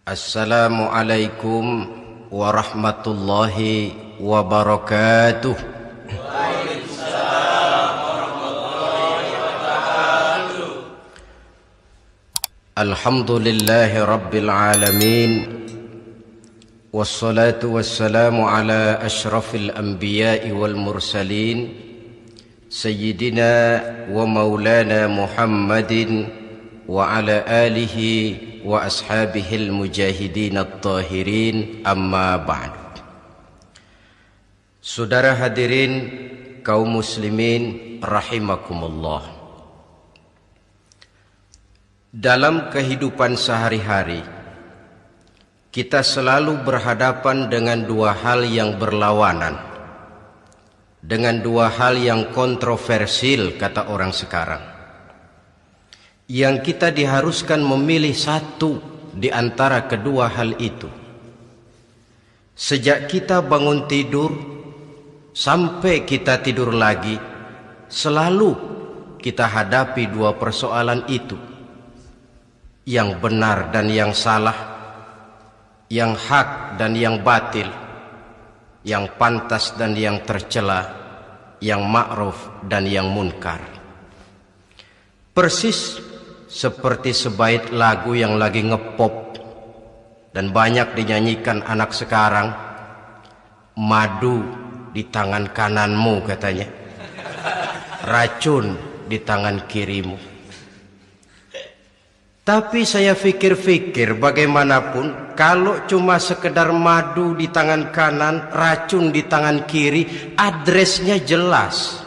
Assalamualaikum warahmatullahi wabarakatuh. Waalaikumsalam warahmatullahi wabarakatuh. Alhamdulillahi rabbil alamin. Wassalatu wassalamu ala ashrafil anbiya'i wal mursalin Sayyidina wa maulana Muhammadin wa ala alihi wa ashabihil mujahidin at-tahirin, amma ba'd. Saudara hadirin kaum muslimin rahimakumullah. Dalam kehidupan sehari-hari kita selalu berhadapan dengan dua hal yang berlawanan, dengan dua hal yang kontroversial kata orang sekarang, yang kita diharuskan memilih satu di antara kedua hal itu. Sejak kita bangun tidur sampai kita tidur lagi, selalu kita hadapi dua persoalan itu, yang benar dan yang salah, yang hak dan yang batil, yang pantas dan yang tercela, yang ma'ruf dan yang munkar. Persis seperti sebaik lagu yang lagi ngepop dan banyak dinyanyikan anak sekarang, madu di tangan kananmu katanya, racun di tangan kirimu. Tapi saya fikir-fikir bagaimanapun, kalau cuma sekedar madu di tangan kanan, racun di tangan kiri, adresnya jelas.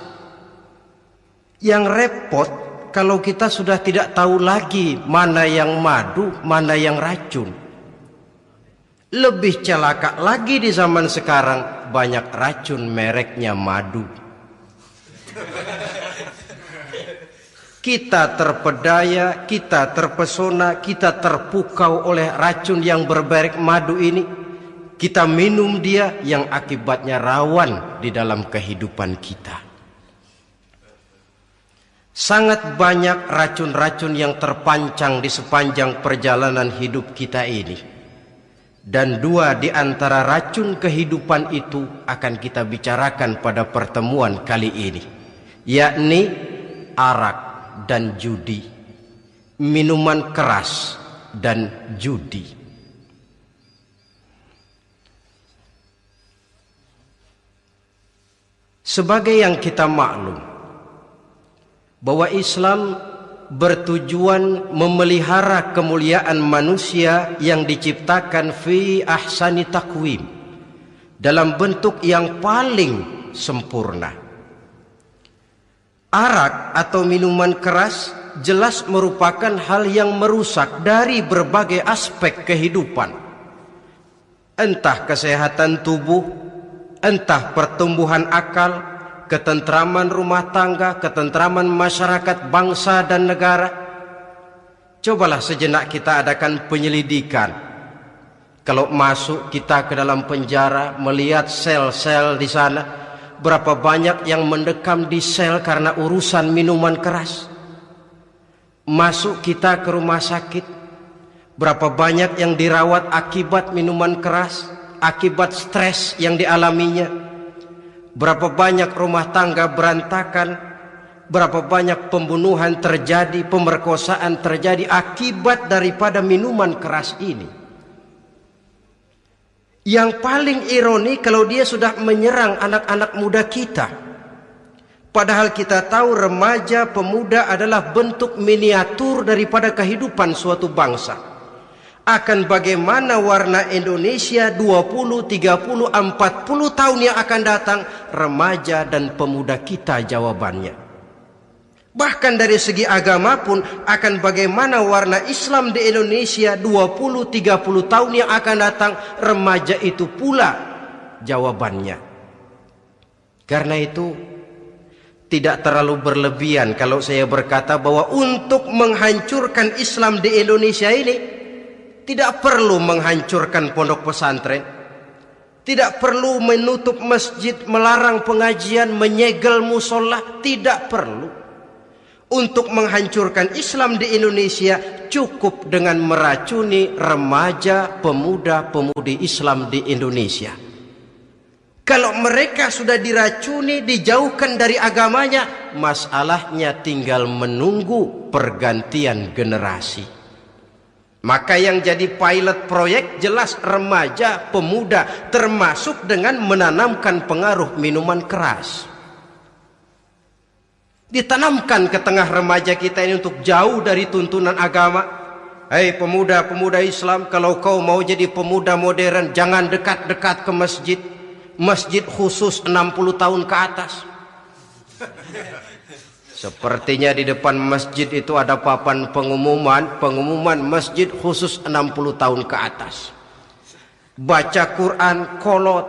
Yang repot kalau kita sudah tidak tahu lagi mana yang madu, mana yang racun. Lebih celaka lagi di zaman sekarang, banyak racun mereknya madu. Kita terpedaya, kita terpesona, kita terpukau oleh racun yang bermerek madu ini. Kita minum dia yang akibatnya rawan di dalam kehidupan kita. Sangat banyak racun-racun yang terpancang di sepanjang perjalanan hidup kita ini. Dan dua di antara racun kehidupan itu akan kita bicarakan pada pertemuan kali ini, yakni arak dan judi, minuman keras dan judi. Sebagai yang kita maklum bahwa Islam bertujuan memelihara kemuliaan manusia yang diciptakan fi ahsani taqwim, dalam bentuk yang paling sempurna. Arak atau minuman keras jelas merupakan hal yang merusak dari berbagai aspek kehidupan, entah kesehatan tubuh, entah pertumbuhan akal, ketentraman rumah tangga, ketentraman masyarakat, bangsa dan negara. Cobalah sejenak kita adakan penyelidikan. Kalau masuk kita ke dalam penjara, melihat sel-sel di sana, berapa banyak yang mendekam di sel karena urusan minuman keras. Masuk kita ke rumah sakit, berapa banyak yang dirawat akibat minuman keras, akibat stres yang dialaminya. Berapa banyak rumah tangga berantakan, berapa banyak pembunuhan terjadi, pemerkosaan terjadi akibat daripada minuman keras ini. Yang paling ironi kalau dia sudah menyerang anak-anak muda kita. Padahal kita tahu remaja pemuda adalah bentuk miniatur daripada kehidupan suatu bangsa. Akan bagaimana warna Indonesia 20, 30, 40 tahun yang akan datang, remaja dan pemuda kita jawabannya. Bahkan dari segi agama pun, akan bagaimana warna Islam di Indonesia 20, 30 tahun yang akan datang, remaja itu pula jawabannya. Karena itu tidak terlalu berlebihan kalau saya berkata bahwa untuk menghancurkan Islam di Indonesia ini tidak perlu menghancurkan pondok pesantren, tidak perlu menutup masjid, melarang pengajian, menyegel musola, tidak perlu. Untuk menghancurkan Islam di Indonesia cukup dengan meracuni remaja, pemuda, pemudi Islam di Indonesia. Kalau mereka sudah diracuni, dijauhkan dari agamanya, masalahnya tinggal menunggu pergantian generasi. Maka yang jadi pilot proyek jelas remaja, pemuda, termasuk dengan menanamkan pengaruh minuman keras. Ditanamkan ke tengah remaja kita ini untuk jauh dari tuntunan agama. Hei pemuda-pemuda Islam, kalau kau mau jadi pemuda modern, jangan dekat-dekat ke masjid. Masjid khusus 60 tahun ke atas. Sepertinya di depan masjid itu ada papan pengumuman masjid khusus 60 tahun ke atas. Baca Quran kolot.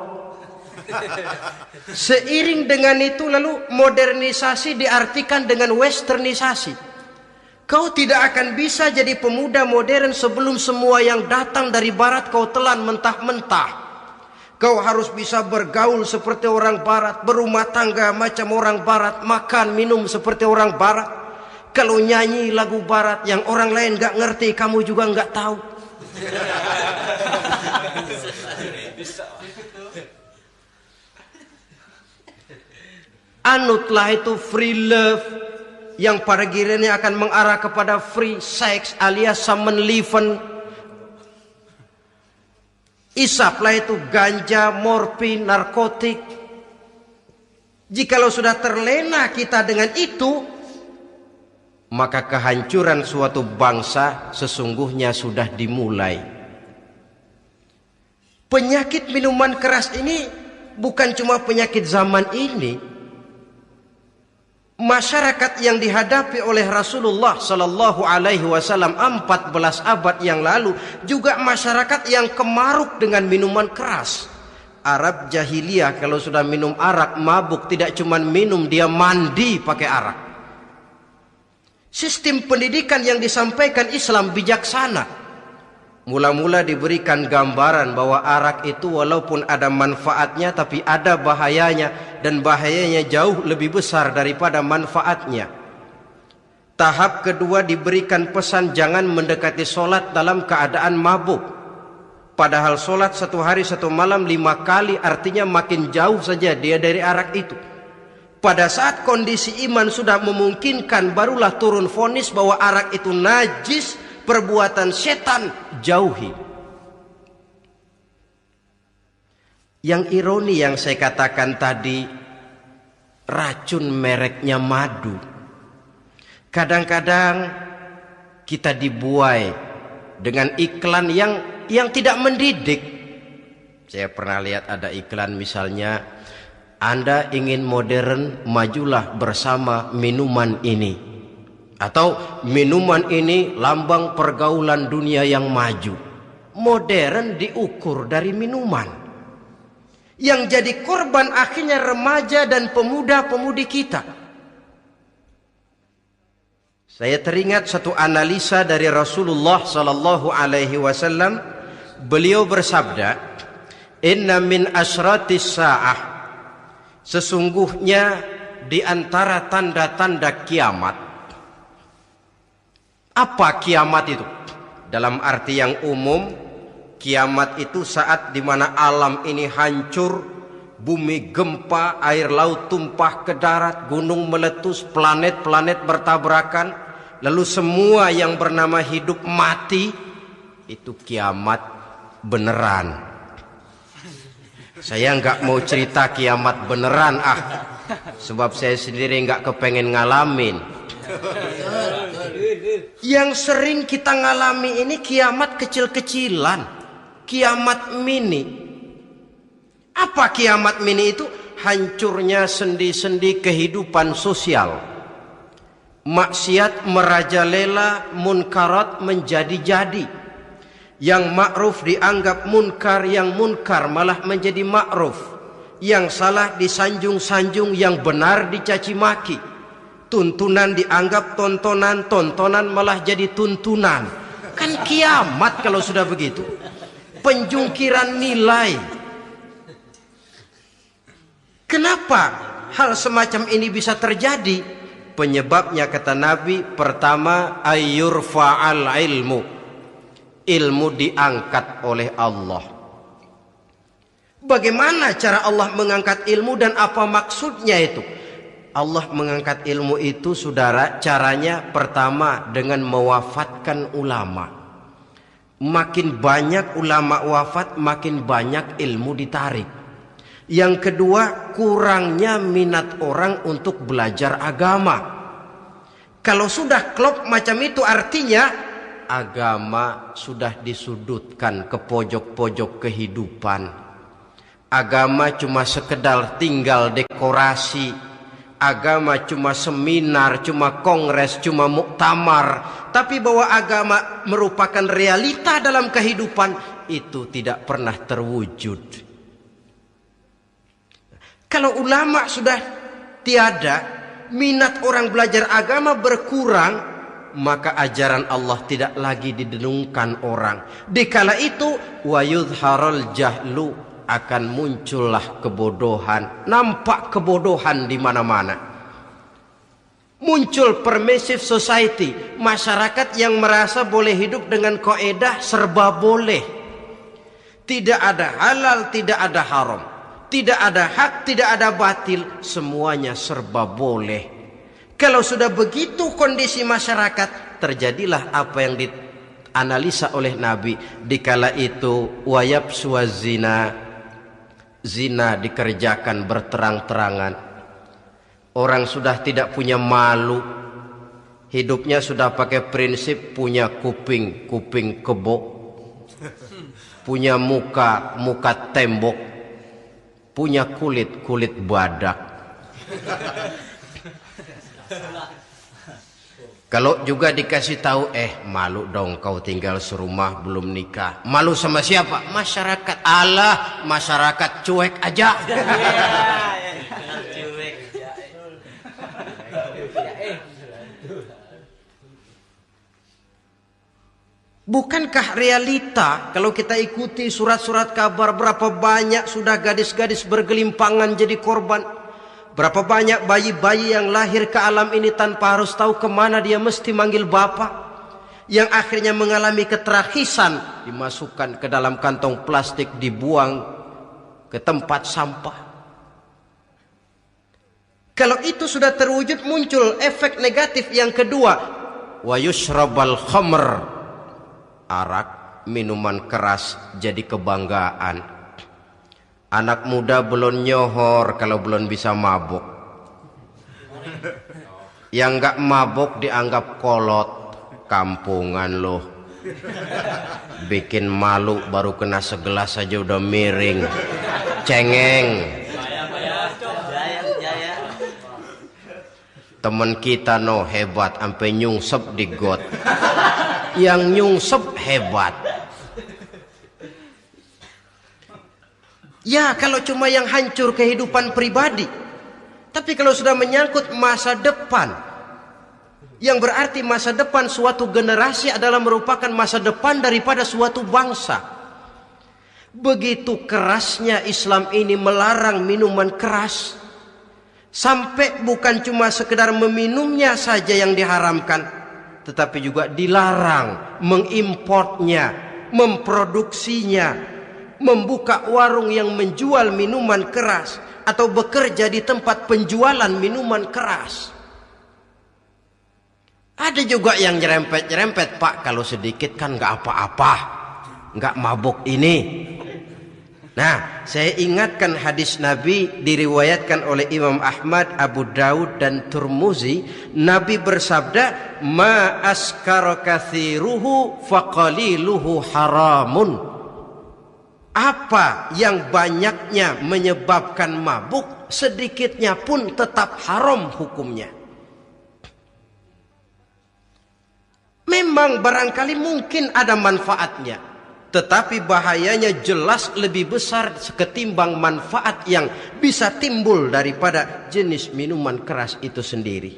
Seiring dengan itu lalu modernisasi diartikan dengan westernisasi. Kau tidak akan bisa jadi pemuda modern sebelum semua yang datang dari barat kau telan mentah-mentah. Kau harus bisa bergaul seperti orang barat, berumah tangga macam orang barat, makan minum seperti orang barat. Kalau nyanyi lagu barat yang orang lain gak ngerti, kamu juga gak tahu. Anutlah itu free love yang pada gilirannya akan mengarah kepada free sex alias sammenleven. Isaplah itu ganja, morfin, narkotik. Jikalau sudah terlena kita dengan itu, maka kehancuran suatu bangsa sesungguhnya sudah dimulai. Penyakit minuman keras ini bukan cuma penyakit zaman ini. Masyarakat yang dihadapi oleh Rasulullah Sallallahu Alaihi Wasallam 14 abad yang lalu juga masyarakat yang kemaruk dengan minuman keras. Arab jahiliyah kalau sudah minum arak mabuk, tidak cuma minum, dia mandi pakai arak. Sistem pendidikan yang disampaikan Islam bijaksana. Mula-mula diberikan gambaran bahwa arak itu walaupun ada manfaatnya tapi ada bahayanya, dan bahayanya jauh lebih besar daripada manfaatnya. Tahap kedua diberikan pesan jangan mendekati solat dalam keadaan mabuk. Padahal solat 1 hari 1 malam 5 kali artinya makin jauh saja dia dari arak itu. Pada saat kondisi iman sudah memungkinkan barulah turun vonis bahwa arak itu najis, perbuatan setan, jauhi. Yang ironi yang saya katakan tadi, racun mereknya madu. Kadang-kadang kita dibuai dengan iklan yang tidak mendidik. Saya pernah lihat ada iklan misalnya, Anda ingin modern, majulah bersama minuman ini. Atau minuman ini lambang pergaulan dunia yang maju. Modern diukur dari minuman. Yang jadi korban akhirnya remaja dan pemuda-pemudi kita. Saya teringat satu analisa dari Rasulullah Sallallahu Alaihi Wasallam. Beliau bersabda, Inna min asratis sa'ah, sesungguhnya di antara tanda-tanda kiamat. Apa kiamat itu? Dalam arti yang umum, kiamat itu saat dimana alam ini hancur, bumi gempa, air laut tumpah ke darat, gunung meletus, planet-planet bertabrakan, lalu semua yang bernama hidup mati. Itu kiamat beneran. Saya nggak mau cerita kiamat beneran sebab saya sendiri nggak kepengen ngalamin. Yang sering kita ngalami ini kiamat kecil-kecilan, kiamat mini. Apa kiamat mini itu? Hancurnya sendi-sendi kehidupan sosial. Maksiat merajalela, munkarat menjadi-jadi. Yang ma'ruf dianggap munkar, yang munkar malah menjadi ma'ruf. Yang salah disanjung-sanjung, yang benar dicaci maki. Tuntunan dianggap tontonan, tontonan malah jadi tuntunan. Kan kiamat kalau sudah begitu. Penjungkiran nilai. Kenapa hal semacam ini bisa terjadi? Penyebabnya kata Nabi, pertama ayyurfa'al ilmu. Ilmu diangkat oleh Allah. Bagaimana cara Allah mengangkat ilmu dan apa maksudnya itu? Allah mengangkat ilmu itu, saudara, caranya pertama dengan mewafatkan ulama. Makin banyak ulama wafat, makin banyak ilmu ditarik. Yang kedua, kurangnya minat orang untuk belajar agama. Kalau sudah klop macam itu, artinya agama sudah disudutkan ke pojok-pojok kehidupan. Agama cuma sekedar tinggal dekorasi. Agama cuma seminar, cuma kongres, cuma muktamar. Tapi bahwa agama merupakan realita dalam kehidupan, itu tidak pernah terwujud. Kalau ulama sudah tiada, minat orang belajar agama berkurang, maka ajaran Allah tidak lagi didengungkan orang. Dikala itu wa yudharul jahlu, akan muncullah kebodohan. Nampak kebodohan di mana-mana. Muncul permissive society, masyarakat yang merasa boleh hidup dengan kaidah serba boleh. Tidak ada halal, tidak ada haram. Tidak ada hak, tidak ada batil, semuanya serba boleh. Kalau sudah begitu kondisi masyarakat, terjadilah apa yang dianalisa oleh Nabi. Dikala itu wayabswa zina, zina dikerjakan berterang-terangan. Orang sudah tidak punya malu. Hidupnya sudah pakai prinsip punya kuping, kuping kebo. Punya muka, muka tembok. Punya kulit, kulit badak. Kalau juga dikasih tahu, malu dong kau tinggal serumah belum nikah. Malu sama siapa? Masyarakat. Allah, masyarakat cuek aja. Bukankah realita kalau kita ikuti surat-surat kabar, berapa banyak sudah gadis-gadis bergelimpangan jadi korban? Berapa banyak bayi-bayi yang lahir ke alam ini tanpa harus tahu kemana dia mesti manggil bapak, yang akhirnya mengalami keterakhisan, dimasukkan ke dalam kantong plastik, dibuang ke tempat sampah. Kalau itu sudah terwujud, muncul efek negatif yang kedua, wa yushrabal khamr, arak, minuman keras jadi kebanggaan. Anak muda belum nyohor kalau belum bisa mabuk. Yang enggak mabuk dianggap kolot. Kampungan loh. Bikin malu baru kena segelas saja udah miring. Cengeng. Temen kita no hebat sampai nyungsep di got. Yang nyungsep hebat. Ya, kalau cuma yang hancur kehidupan pribadi. Tapi kalau sudah menyangkut masa depan, yang berarti masa depan suatu generasi adalah merupakan masa depan daripada suatu bangsa. Begitu kerasnya Islam ini melarang minuman keras, sampai bukan cuma sekedar meminumnya saja yang diharamkan, tetapi juga dilarang mengimportnya, memproduksinya, membuka warung yang menjual minuman keras, atau bekerja di tempat penjualan minuman keras. Ada juga yang nyerempet-nyerempet, Pak, kalau sedikit kan nggak apa-apa, nggak mabuk ini. Nah, saya ingatkan hadis Nabi diriwayatkan oleh Imam Ahmad, Abu Daud dan Turmuzi. Nabi bersabda, ma askara kathiruhu faqaliluhu haramun. Apa yang banyaknya menyebabkan mabuk, sedikitnya pun tetap haram hukumnya. Memang barangkali mungkin ada manfaatnya, tetapi bahayanya jelas lebih besar ketimbang manfaat yang bisa timbul daripada jenis minuman keras itu sendiri.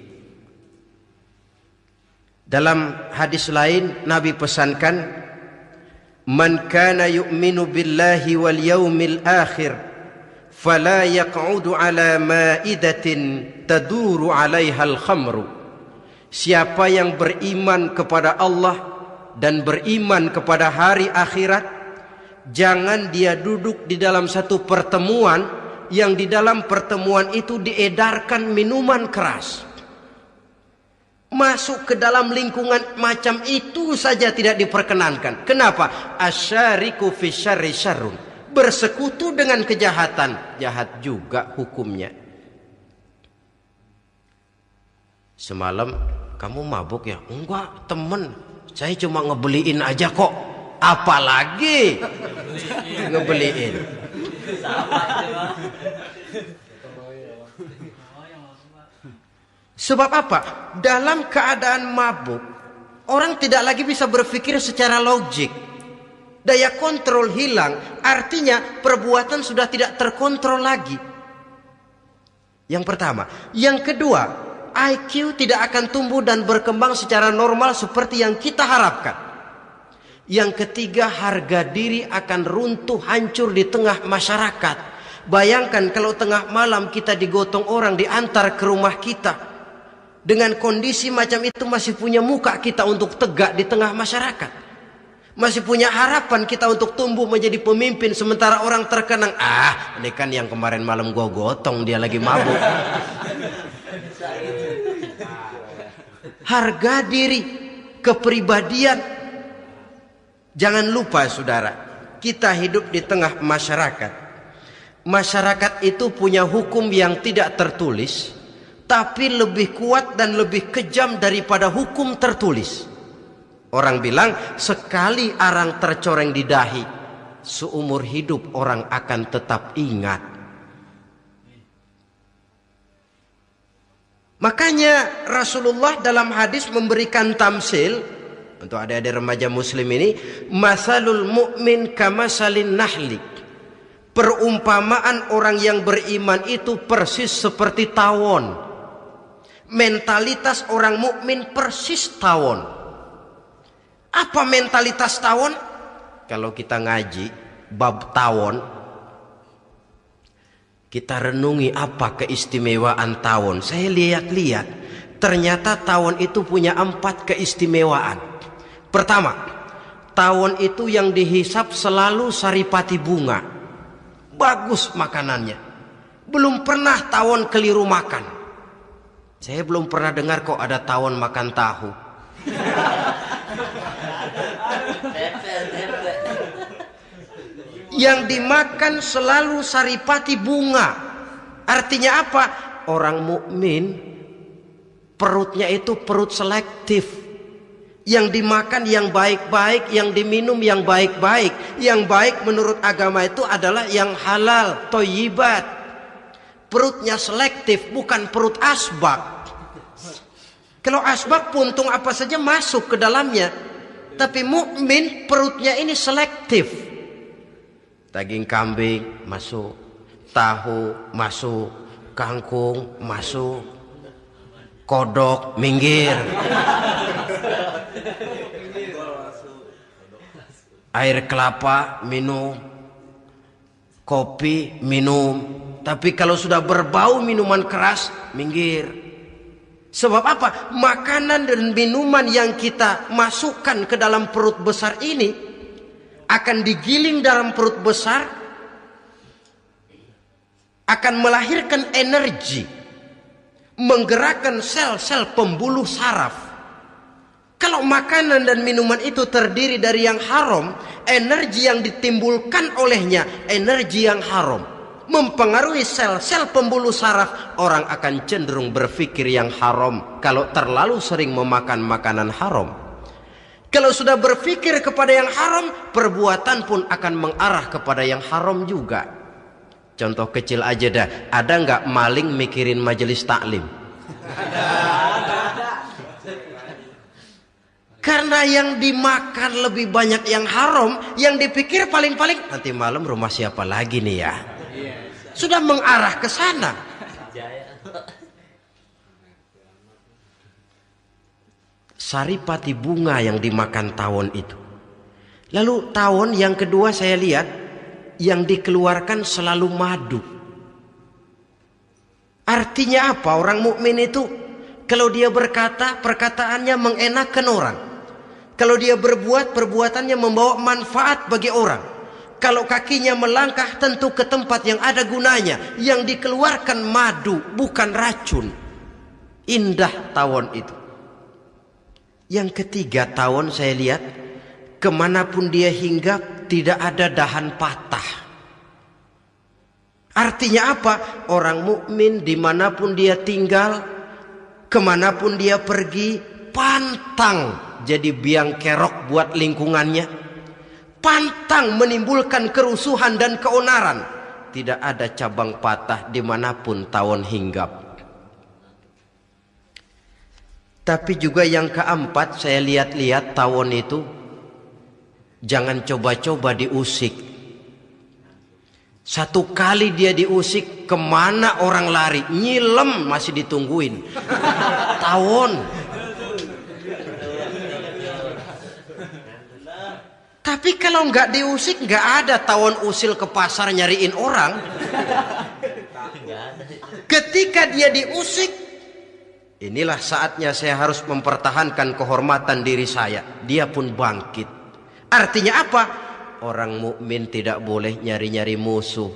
Dalam hadis lain Nabi pesankan, man kana yu'minu billahi wal yaumil akhir fala yaq'udu ala ma'idatin taduru 'alaiha al-khamru. Siapa yang beriman kepada Allah dan beriman kepada hari akhirat, jangan dia duduk di dalam satu pertemuan yang di dalam pertemuan itu diedarkan minuman keras. Masuk ke dalam lingkungan macam itu saja tidak diperkenankan. Kenapa? Asyariku fi syarri syarrun. Bersekutu dengan kejahatan, jahat juga hukumnya. Semalam kamu mabuk ya? Enggak, temen. Saya cuma ngebeliin aja kok. Apalagi ngebeliin. Sebab apa? Dalam keadaan mabuk, orang tidak lagi bisa berpikir secara logik. Daya kontrol hilang, artinya perbuatan sudah tidak terkontrol lagi. Yang pertama. Yang kedua, IQ tidak akan tumbuh dan berkembang secara normal seperti yang kita harapkan. Yang ketiga, harga diri akan runtuh hancur di tengah masyarakat. Bayangkan kalau tengah malam kita digotong orang, diantar ke rumah kita. Dengan kondisi macam itu masih punya muka kita untuk tegak di tengah masyarakat. Masih punya harapan kita untuk tumbuh menjadi pemimpin. Sementara orang terkenang, ini kan yang kemarin malam gua gotong, dia lagi mabuk. Harga diri, kepribadian. Jangan lupa saudara, kita hidup di tengah masyarakat. Masyarakat itu punya hukum yang tidak tertulis, tapi lebih kuat dan lebih kejam daripada hukum tertulis. Orang bilang sekali arang tercoreng di dahi, seumur hidup orang akan tetap ingat. Makanya Rasulullah dalam hadis memberikan tamsil untuk adik-adik remaja muslim ini, masalul mu'min kamasalin nahli. Perumpamaan orang yang beriman itu persis seperti tawon. Mentalitas orang mukmin persis tawon. Apa mentalitas tawon? Kalau kita ngaji bab tawon, kita renungi apa keistimewaan tawon. Saya lihat-lihat, ternyata tawon itu punya 4 keistimewaan. Pertama, tawon itu yang dihisap selalu saripati bunga. Bagus makanannya. Belum pernah tawon keliru makan. Saya belum pernah dengar kok ada tawon makan tahu. Yang dimakan selalu saripati bunga. Artinya apa? Orang mukmin perutnya itu perut selektif. Yang dimakan yang baik-baik, yang diminum yang baik-baik. Yang baik menurut agama itu adalah yang halal, thayyibat. Perutnya selektif, bukan perut asbak. Kalau asbak puntung apa saja masuk ke dalamnya. Tapi mukmin perutnya ini selektif. Daging kambing masuk, tahu masuk, kangkung masuk, kodok minggir. Air kelapa minum, kopi minum. Tapi kalau sudah berbau minuman keras, minggir. Sebab apa? Makanan dan minuman yang kita masukkan ke dalam perut besar ini akan digiling dalam perut besar, akan melahirkan energi, menggerakkan sel-sel pembuluh saraf. Kalau makanan dan minuman itu terdiri dari yang haram, energi yang ditimbulkan olehnya energi yang haram, mempengaruhi sel-sel pembuluh saraf. Orang akan cenderung berpikir yang haram kalau terlalu sering memakan makanan haram. Kalau sudah berpikir kepada yang haram, perbuatan pun akan mengarah kepada yang haram juga. Contoh kecil aja dah, ada nggak maling mikirin majelis taklim? Karena yang dimakan lebih banyak yang haram, yang dipikir paling-paling nanti malam rumah siapa lagi nih ya? Sudah mengarah ke sana. Saripati bunga yang dimakan tawon itu. Lalu tawon yang kedua saya lihat yang dikeluarkan selalu madu. Artinya apa? Orang mukmin itu kalau dia berkata, perkataannya mengenakan orang. Kalau dia berbuat, perbuatannya membawa manfaat bagi orang. Kalau kakinya melangkah, tentu ke tempat yang ada gunanya, yang dikeluarkan madu, bukan racun. Indah tawon itu. Yang ketiga, tawon saya lihat kemanapun dia hinggap tidak ada dahan patah. Artinya apa? Orang mukmin dimanapun dia tinggal, kemanapun dia pergi, pantang jadi biang kerok buat lingkungannya, pantang menimbulkan kerusuhan dan keonaran. Tidak ada cabang patah dimanapun tawon hinggap. Tapi juga yang keempat, saya lihat-lihat tawon itu jangan coba-coba diusik. Satu kali dia diusik, kemana orang lari? Nyilem masih ditungguin. Tawon. Tapi kalau nggak diusik, nggak ada tawon usil ke pasar nyariin orang. Ketika dia diusik, inilah saatnya saya harus mempertahankan kehormatan diri saya. Dia pun bangkit. Artinya apa? Orang mukmin tidak boleh nyari-nyari musuh,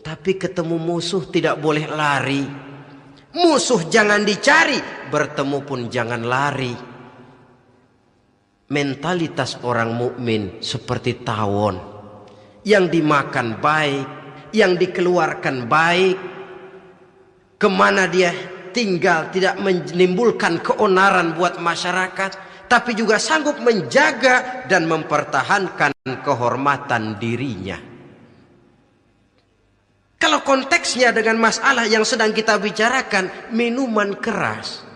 tapi ketemu musuh tidak boleh lari. Musuh jangan dicari, bertemu pun jangan lari. Mentalitas orang mukmin seperti tawon, yang dimakan baik, yang dikeluarkan baik, kemana dia tinggal tidak menimbulkan keonaran buat masyarakat, tapi juga sanggup menjaga dan mempertahankan kehormatan dirinya. Kalau konteksnya dengan masalah yang sedang kita bicarakan, minuman keras,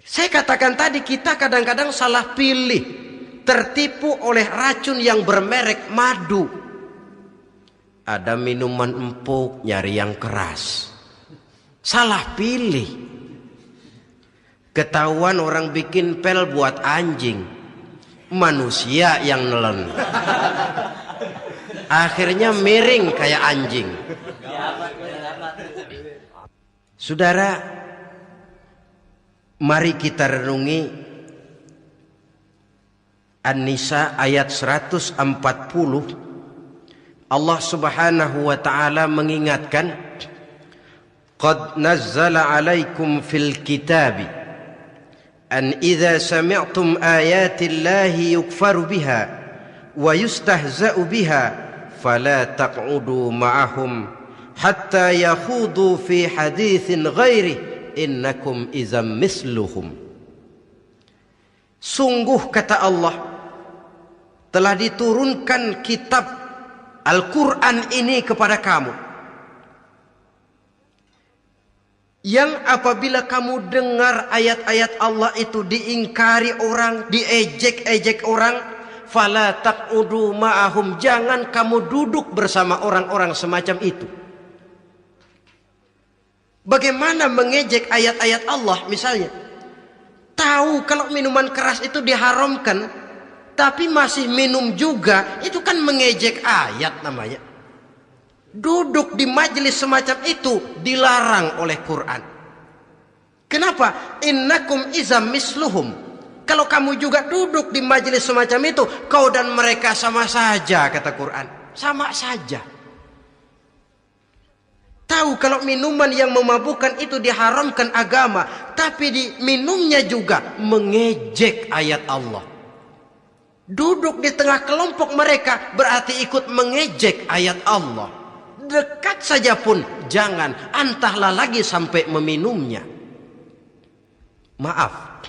saya katakan tadi, kita kadang-kadang salah pilih, tertipu oleh racun yang bermerek madu. Ada minuman empuk, nyari yang keras, salah pilih. Ketahuan orang bikin pel buat anjing, manusia yang nelen. Akhirnya miring kayak anjing. Saudara, mari kita renungi An-Nisa ayat 140. Allah Subhanahu wa taala mengingatkan, "Qad nazzala 'alaikum fil kitabi an idza sami'tum ayati Allahi yukfaru biha wa yustahza'u biha fala taq'udu ma'ahum hatta yakhudu fi haditsin ghairi innakum idzam misluhum." Sungguh, kata Allah, telah diturunkan kitab Al-Quran ini kepada kamu, yang apabila kamu dengar ayat-ayat Allah itu diingkari orang, diejek-ejek orang, fala taq'udu ma'ahum, jangan kamu duduk bersama orang-orang semacam itu. Bagaimana mengejek ayat-ayat Allah? Misalnya, tahu kalau minuman keras itu diharamkan, tapi masih minum juga, itu kan mengejek ayat namanya. Duduk di majelis semacam itu dilarang oleh Quran. Kenapa? Innakum izam misluhum. Kalau kamu juga duduk di majelis semacam itu, kau dan mereka sama saja, kata Quran. Sama saja. Tahu kalau minuman yang memabukkan itu diharamkan agama, tapi diminumnya juga mengejek ayat Allah. Duduk di tengah kelompok mereka berarti ikut mengejek ayat Allah. Dekat saja pun jangan, entahlah lagi sampai meminumnya. Maaf,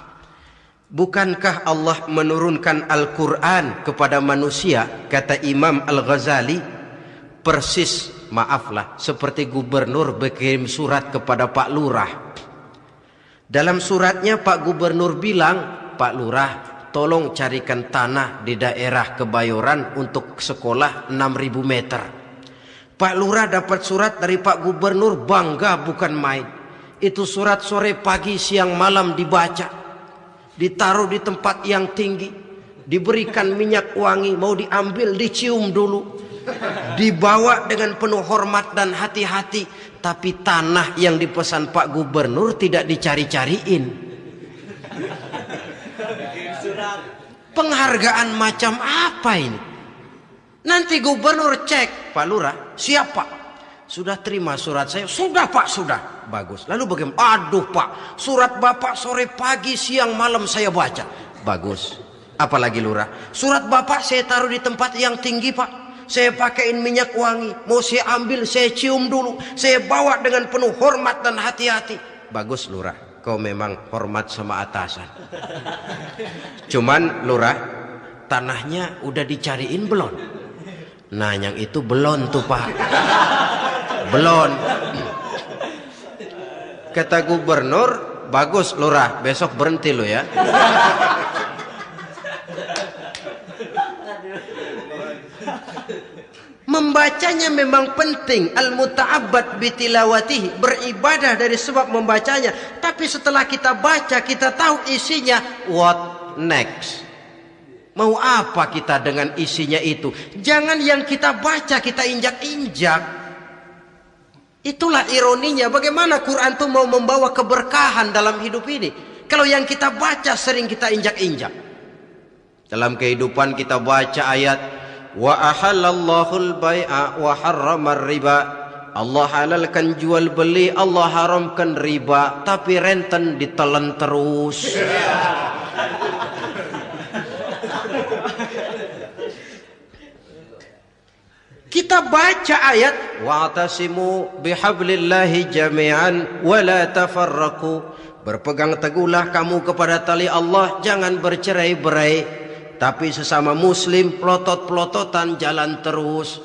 bukankah Allah menurunkan Al-Quran kepada manusia, kata Imam Al-Ghazali, persis, maaflah, seperti gubernur berkirim surat kepada Pak Lurah. Dalam suratnya Pak Gubernur bilang, Pak Lurah, tolong carikan tanah di daerah Kebayoran untuk sekolah 6.000 meter. Pak Lurah dapat surat dari Pak Gubernur, bangga bukan main. Itu surat sore, pagi, siang, malam dibaca. Ditaruh di tempat yang tinggi. Diberikan minyak wangi, mau diambil dicium dulu. dibawa dengan penuh hormat dan hati-hati, tapi tanah yang dipesan Pak Gubernur tidak dicari-cariin. Penghargaan macam apa ini? Nanti gubernur cek, Pak Lurah, siap Pak? Sudah terima surat saya? Sudah Pak, sudah. Bagus. Lalu bagaimana? Aduh Pak, surat Bapak sore pagi siang malam saya baca. Bagus. Apalagi Lurah? Surat Bapak saya taruh di tempat yang tinggi Pak. Saya pakaiin minyak wangi. Mau saya ambil, saya cium dulu. Saya bawa dengan penuh hormat dan hati-hati. Bagus Lurah, kau memang hormat sama atasan. Cuman Lurah, tanahnya udah dicariin belum? Nah yang itu belum tuh Pak. Belum. Kata gubernur, bagus Lurah, besok berhenti lo ya. Membacanya memang penting, al-muta'abbad bitilawatihi, beribadah dari sebab membacanya. Tapi setelah kita baca, kita tahu isinya, what next? Mau apa kita dengan isinya itu? Jangan yang kita baca kita injak-injak. Itulah ironinya, bagaimana Quran itu mau membawa keberkahan dalam hidup ini. Kalau yang kita baca sering kita injak-injak. Dalam kehidupan kita baca ayat, wa ahallallahul bai'a wa harramar riba. Allah halalkan jual beli, Allah haramkan riba, tapi renten ditelan terus. Kita baca ayat wa'tasimu bihablillahi jami'an wa la tafarraqu. Berpegang teguhlah kamu kepada tali Allah, jangan bercerai-berai. Tapi sesama muslim pelotot-pelototan jalan terus.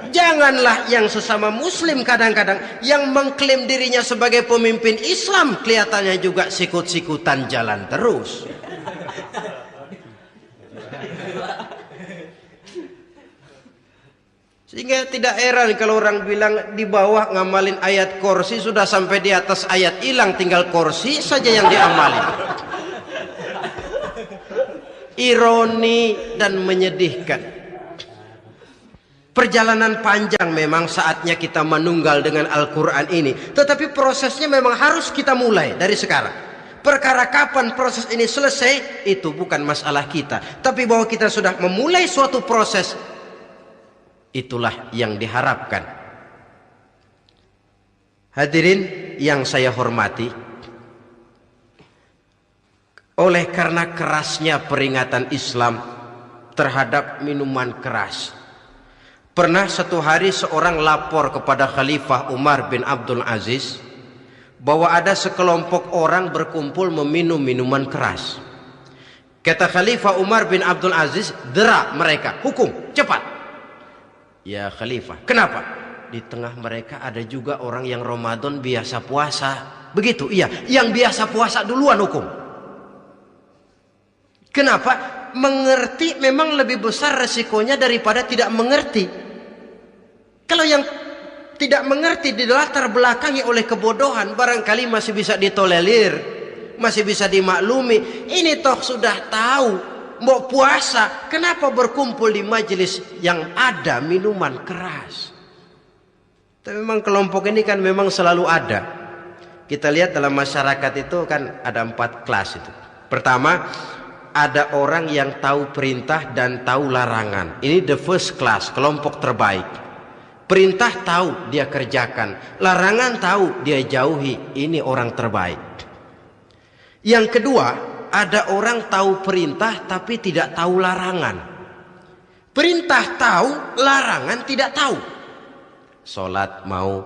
Janganlah yang sesama muslim kadang-kadang yang mengklaim dirinya sebagai pemimpin Islam kelihatannya juga sikut-sikutan jalan terus. Sehingga tidak heran kalau orang bilang di bawah ngamalin ayat kursi sudah sampai di atas ayat hilang, tinggal kursi saja yang diamalin. Ironi dan menyedihkan. Perjalanan panjang memang saatnya kita menunggal dengan Al-Quran ini. Tetapi prosesnya memang harus kita mulai dari sekarang. Perkara kapan proses ini selesai itu bukan masalah kita. Tapi bahwa kita sudah memulai suatu proses, itulah yang diharapkan. Hadirin yang saya hormati, oleh karena kerasnya peringatan Islam terhadap minuman keras, pernah satu hari seorang lapor kepada Khalifah Umar bin Abdul Aziz bahwa ada sekelompok orang berkumpul meminum minuman keras. Kata Khalifah Umar bin Abdul Aziz, dera mereka, hukum, cepat. Ya Khalifah, kenapa? Di tengah mereka ada juga orang yang Ramadan biasa puasa. Begitu, iya, yang biasa puasa duluan hukum. Kenapa? Mengerti memang lebih besar resikonya daripada tidak mengerti. Kalau yang tidak mengerti dilatar belakangi oleh kebodohan, barangkali masih bisa ditolerir, masih bisa dimaklumi. Ini toh sudah tahu mau puasa, kenapa berkumpul di majelis yang ada minuman keras? Tapi memang kelompok ini kan memang selalu ada. Kita lihat dalam masyarakat itu kan ada 4 kelas itu. Pertama, ada orang yang tahu perintah dan tahu larangan. Ini the first class, kelompok terbaik. Perintah tahu dia kerjakan, larangan tahu dia jauhi. Ini orang terbaik. Yang kedua, ada orang tahu perintah tapi tidak tahu larangan. Perintah tahu, larangan tidak tahu. Sholat mau,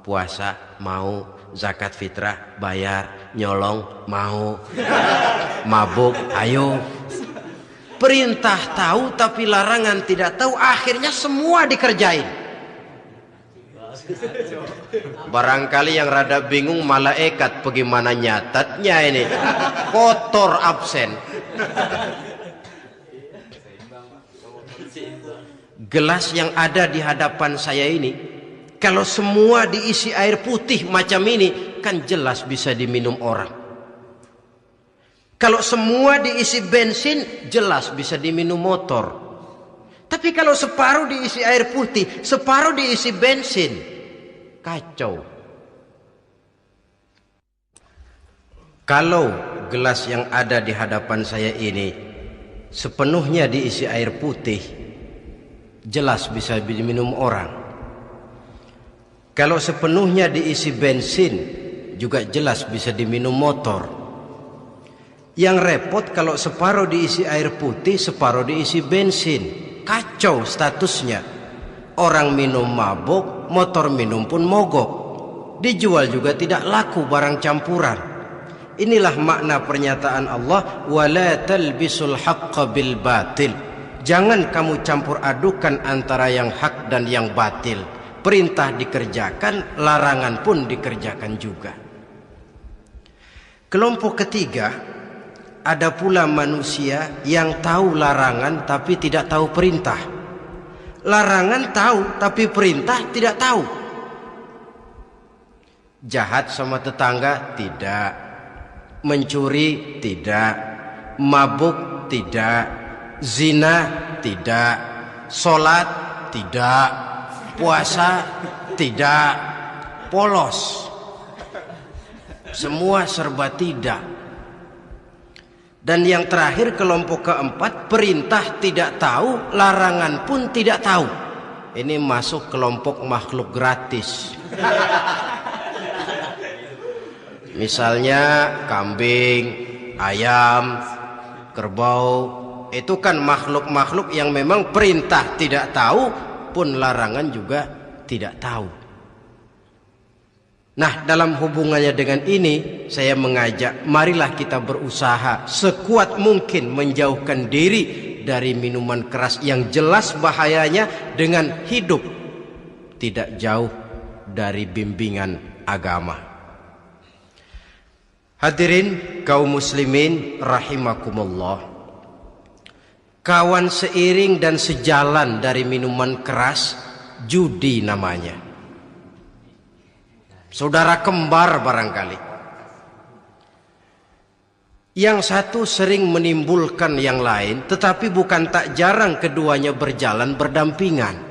puasa mau, zakat fitrah bayar, nyolong mau, mabuk ayo. Perintah tahu tapi larangan tidak tahu, akhirnya semua dikerjain. Barangkali yang rada bingung malaikat bagaimana nyatatnya ini, kotor absen. Gelas yang ada di hadapan saya ini, kalau semua diisi air putih macam ini, kan jelas bisa diminum orang. Kalau semua diisi bensin, jelas bisa diminum motor. Tapi Tapi kalau separuh diisi air putih, separuh diisi bensin, kacau. Kalau gelas yang ada di hadapan saya ini sepenuhnya diisi air putih, jelas bisa diminum orang. Kalau sepenuhnya diisi bensin, juga jelas bisa diminum motor. Yang repot kalau separuh diisi air putih, separuh diisi bensin, kacau statusnya. Orang minum mabuk, motor minum pun mogok. Dijual juga tidak laku barang campuran. Inilah makna pernyataan Allah, wala talbisul haqqa bil batil. Jangan kamu campur adukan antara yang hak dan yang batil. Perintah dikerjakan, larangan pun dikerjakan juga. Kelompok ketiga, ada pula manusia yang tahu larangan tapi tidak tahu perintah. Larangan tahu tapi perintah tidak tahu. Jahat sama tetangga tidak. Mencuri tidak, mabuk tidak, zina tidak, sholat tidak, puasa tidak, polos, semua serba tidak. Dan yang terakhir, kelompok keempat, perintah tidak tahu, larangan pun tidak tahu. Ini masuk kelompok makhluk gratis. Misalnya kambing, ayam, kerbau, itu kan makhluk-makhluk yang memang perintah tidak tahu pun larangan juga tidak tahu. Nah, dalam hubungannya dengan ini saya mengajak, marilah kita berusaha sekuat mungkin menjauhkan diri dari minuman keras yang jelas bahayanya dengan hidup tidak jauh dari bimbingan agama. Hadirin kaum muslimin rahimakumullah. Kawan seiring dan sejalan dari minuman keras, judi namanya. Saudara kembar barangkali. Yang satu sering menimbulkan yang lain, tetapi bukan tak jarang keduanya berjalan berdampingan.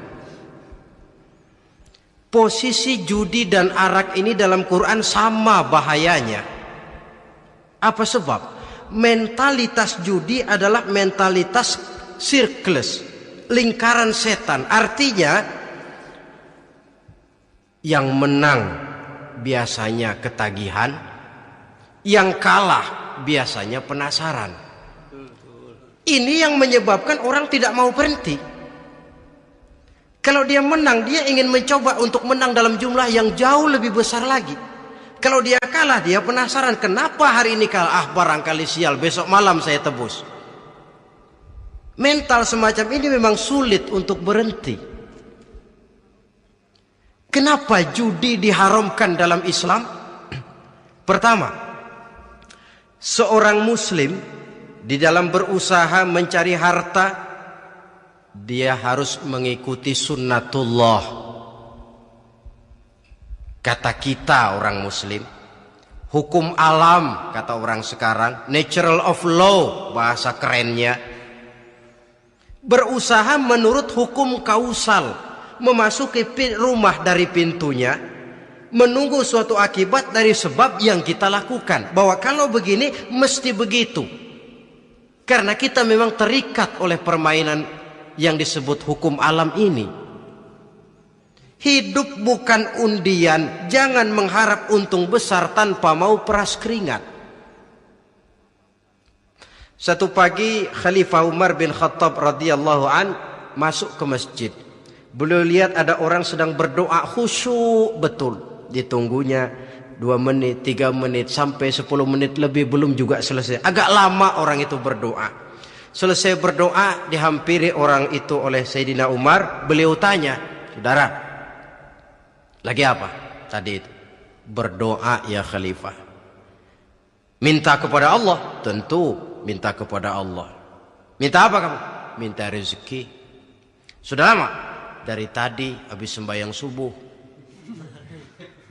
Posisi judi dan arak ini dalam Quran sama bahayanya. Apa sebab? Mentalitas judi adalah mentalitas sirkeless, lingkaran setan. Artinya yang menang biasanya ketagihan, yang kalah biasanya penasaran. Ini yang menyebabkan orang tidak mau berhenti. Kalau dia menang, dia ingin mencoba untuk menang dalam jumlah yang jauh lebih besar lagi. Kalau dia kalah, dia penasaran, kenapa hari ini kalah? Barangkali sial, besok malam saya tebus. Mental semacam ini memang sulit untuk berhenti. Kenapa judi diharamkan dalam Islam? Pertama, seorang muslim di dalam berusaha mencari harta, dia harus mengikuti sunnatullah. Kata kita orang muslim, hukum alam kata orang sekarang, natural of law bahasa kerennya. Berusaha menurut hukum kausal, memasuki rumah dari pintunya, menunggu suatu akibat dari sebab yang kita lakukan. Bahwa kalau begini mesti begitu. Karena kita memang terikat oleh permainan yang disebut hukum alam ini. Hidup bukan undian, jangan mengharap untung besar tanpa mau peras keringat. Satu pagi Khalifah Umar bin Khattab radhiyallahu an masuk ke masjid. Beliau lihat ada orang sedang berdoa khusyuk betul. Ditunggunya 2 menit, 3 menit, sampai 10 menit lebih belum juga selesai. Agak lama orang itu berdoa. Selesai berdoa, dihampiri orang itu oleh Sayyidina Umar. Beliau tanya, saudara, lagi apa tadi itu? Berdoa ya Khalifah. Minta kepada Allah? Tentu minta kepada Allah. Minta apa kamu? Minta rezeki. Sudah lama? Dari tadi habis sembahyang subuh.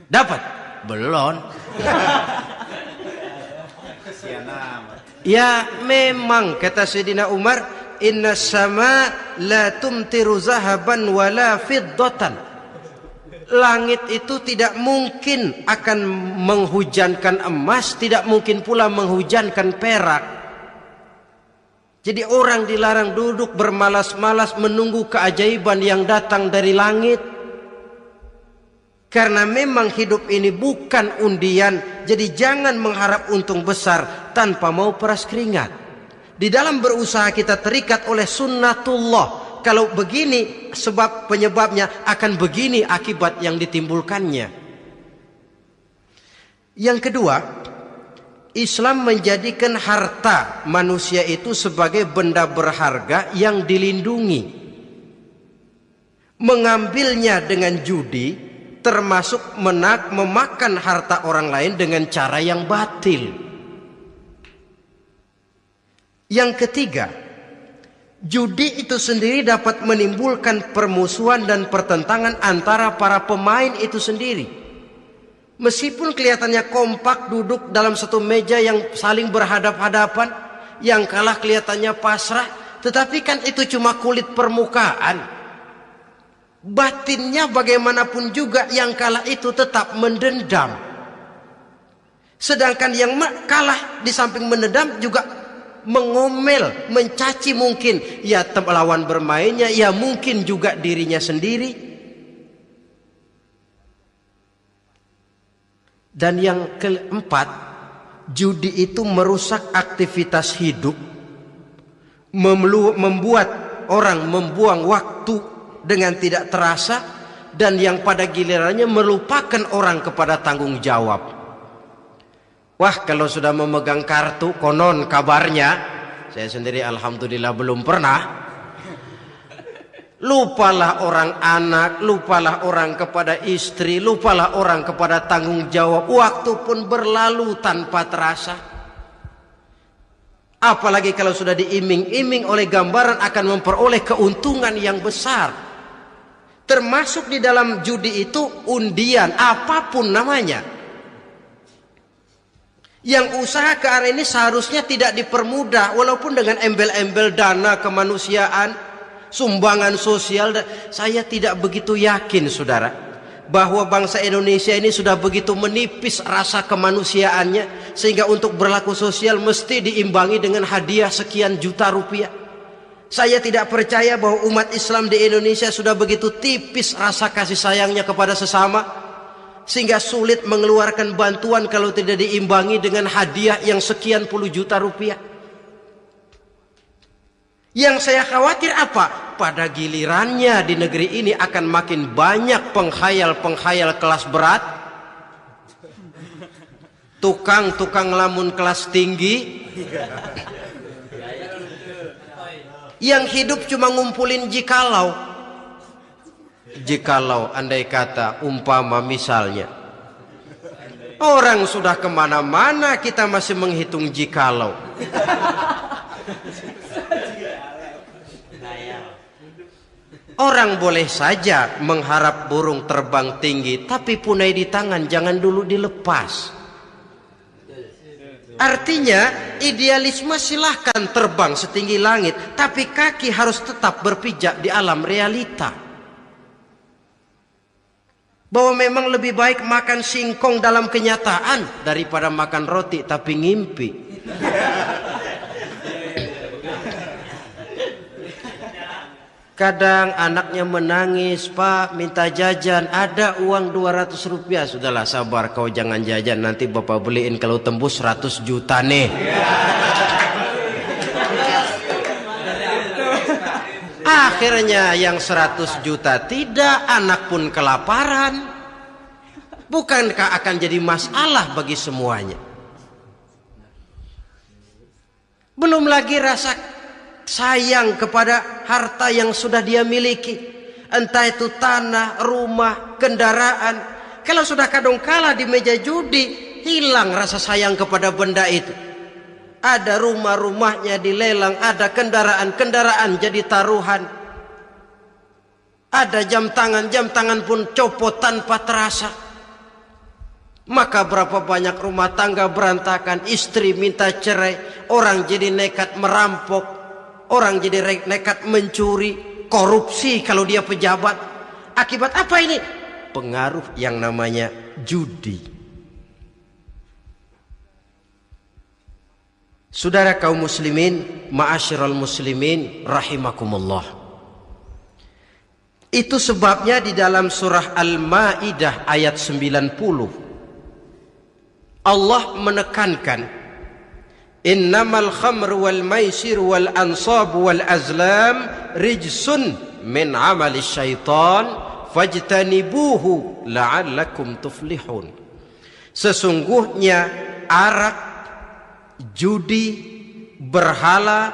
Dapat? Belum. Ya memang kata Sayyidina Umar, inna sama la tumtiru zahaban wala fiddatan. Langit itu tidak mungkin akan menghujankan emas, tidak mungkin pula menghujankan perak. Jadi orang dilarang duduk bermalas-malas menunggu keajaiban yang datang dari langit. Karena memang hidup ini bukan undian, jadi jangan mengharap untung besar tanpa mau peras keringat. Di dalam berusaha kita terikat oleh sunnatullah. Kalau begini sebab penyebabnya, akan begini akibat yang ditimbulkannya. Yang kedua, Islam menjadikan harta manusia itu sebagai benda berharga yang dilindungi. Mengambilnya dengan judi termasuk memakan harta orang lain dengan cara yang batil. Yang ketiga, judi itu sendiri dapat menimbulkan permusuhan dan pertentangan antara para pemain itu sendiri. Meskipun kelihatannya kompak duduk dalam satu meja yang saling berhadap-hadapan, yang kalah kelihatannya pasrah, tetapi kan itu cuma kulit permukaan. Batinnya bagaimanapun juga yang kalah itu tetap mendendam. Sedangkan yang kalah di samping mendendam juga mengomel, mencaci mungkin ya lawan bermainnya, ya mungkin juga dirinya sendiri. Dan yang keempat, judi itu merusak aktivitas hidup, membuat orang membuang waktu dengan tidak terasa, dan yang pada gilirannya melupakan orang kepada tanggung jawab. Wah, kalau sudah memegang kartu, konon kabarnya, saya sendiri alhamdulillah belum pernah, lupalah orang anak, lupalah orang kepada istri, lupalah orang kepada tanggung jawab. Waktu pun berlalu tanpa terasa. Apalagi kalau sudah diiming-iming oleh gambaran akan memperoleh keuntungan yang besar. Termasuk di dalam judi itu undian, apapun namanya. Yang usaha ke arah ini seharusnya tidak dipermudah, walaupun dengan embel-embel dana kemanusiaan, sumbangan sosial. Saya tidak begitu yakin, saudara, bahwa bangsa Indonesia ini sudah begitu menipis rasa kemanusiaannya, sehingga untuk berlaku sosial mesti diimbangi dengan hadiah sekian juta rupiah. Saya tidak percaya bahwa umat Islam di Indonesia sudah begitu tipis rasa kasih sayangnya kepada sesama, sehingga sulit mengeluarkan bantuan kalau tidak diimbangi dengan hadiah yang sekian puluh juta rupiah. Yang saya khawatir apa? Pada gilirannya di negeri ini akan makin banyak penghayal-penghayal kelas berat, tukang-tukang lamun kelas tinggi, yang hidup cuma ngumpulin jikalau. Andai kata umpama misalnya orang sudah kemana-mana, kita masih menghitung jikalau. Orang boleh saja mengharap burung terbang tinggi, tapi punai di tangan jangan dulu dilepas. Artinya idealisme silahkan terbang setinggi langit, tapi kaki harus tetap berpijak di alam realita. Bahwa memang lebih baik makan singkong dalam kenyataan daripada makan roti tapi ngimpi. Kadang anaknya menangis, Pak minta jajan, ada uang 200 rupiah. Sudahlah sabar, kau jangan jajan, nanti bapak beliin kalau tembus 100 juta nih. Akhirnya yang 100 juta tidak, anak pun kelaparan. Bukankah akan jadi masalah bagi semuanya? Belum lagi rasa sayang kepada harta yang sudah dia miliki, entah itu tanah, rumah, kendaraan. Kalau sudah kadangkala di meja judi, hilang rasa sayang kepada benda itu. Ada rumah-rumahnya dilelang, ada kendaraan-kendaraan jadi taruhan, ada jam tangan pun copot tanpa terasa. Maka berapa banyak rumah tangga berantakan, istri minta cerai, orang jadi nekat merampok, orang jadi nekat mencuri, korupsi kalau dia pejabat. Akibat apa ini? Pengaruh yang namanya judi. Saudara kaum muslimin, ma'asyiral muslimin rahimakumullah. Itu sebabnya di dalam surah Al-Maidah ayat 90 Allah menekankan, innamal khamru wal maisir wal ansab wal azlam rijsun min amali syaitan fajtanibuhu la'allakum tuflihun. Sesungguhnya arak, judi, berhala,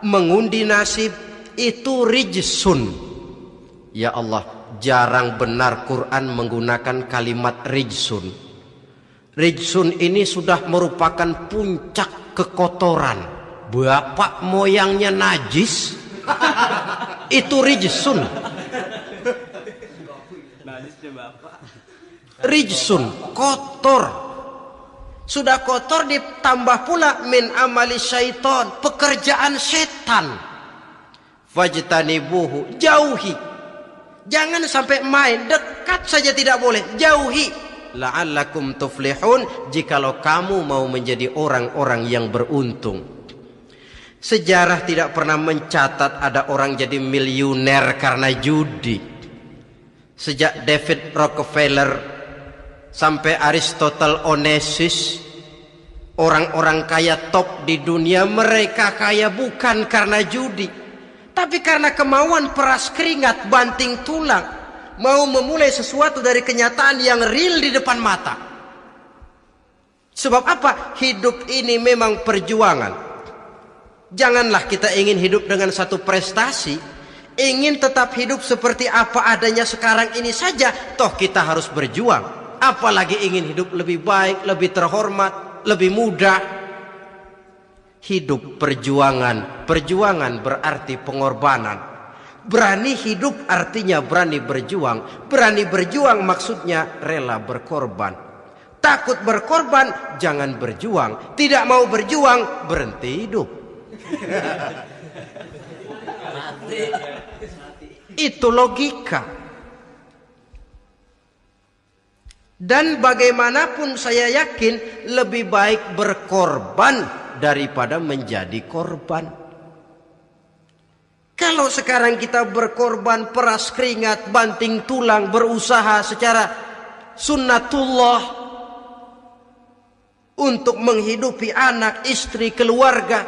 mengundi nasib itu rijsun. Ya Allah, jarang benar Quran menggunakan kalimat rijsun. Rijsun ini sudah merupakan puncak kekotoran. Bapak moyangnya najis, itu rijsun. Rijsun, kotor. Sudah kotor ditambah pula min amali syaitan, pekerjaan setan. Fajtanibuhu, jauhi. Jangan sampai main, dekat saja tidak boleh, jauhi. La'allakum tuflihun, jikalau kamu mau menjadi orang-orang yang beruntung. Sejarah tidak pernah mencatat ada orang jadi miliuner karena judi. Sejak David Rockefeller sampai Aristotle Onassis, orang-orang kaya top di dunia, mereka kaya bukan karena judi, tapi karena kemauan peras keringat banting tulang, mau memulai sesuatu dari kenyataan yang real di depan mata. Sebab apa? Hidup ini memang perjuangan. Janganlah kita ingin hidup dengan satu prestasi, ingin tetap hidup seperti apa adanya sekarang ini saja, toh kita harus berjuang. Apalagi ingin hidup lebih baik, lebih terhormat, lebih mudah. Hidup perjuangan. Perjuangan berarti pengorbanan. Berani hidup artinya berani berjuang. Berani berjuang maksudnya rela berkorban. Takut berkorban, jangan berjuang. Tidak mau berjuang, berhenti hidup. Itu logika. Dan bagaimanapun saya yakin lebih baik berkorban daripada menjadi korban. Kalau sekarang kita berkorban, peras keringat, banting tulang, berusaha secara sunnatullah untuk menghidupi anak, istri, keluarga,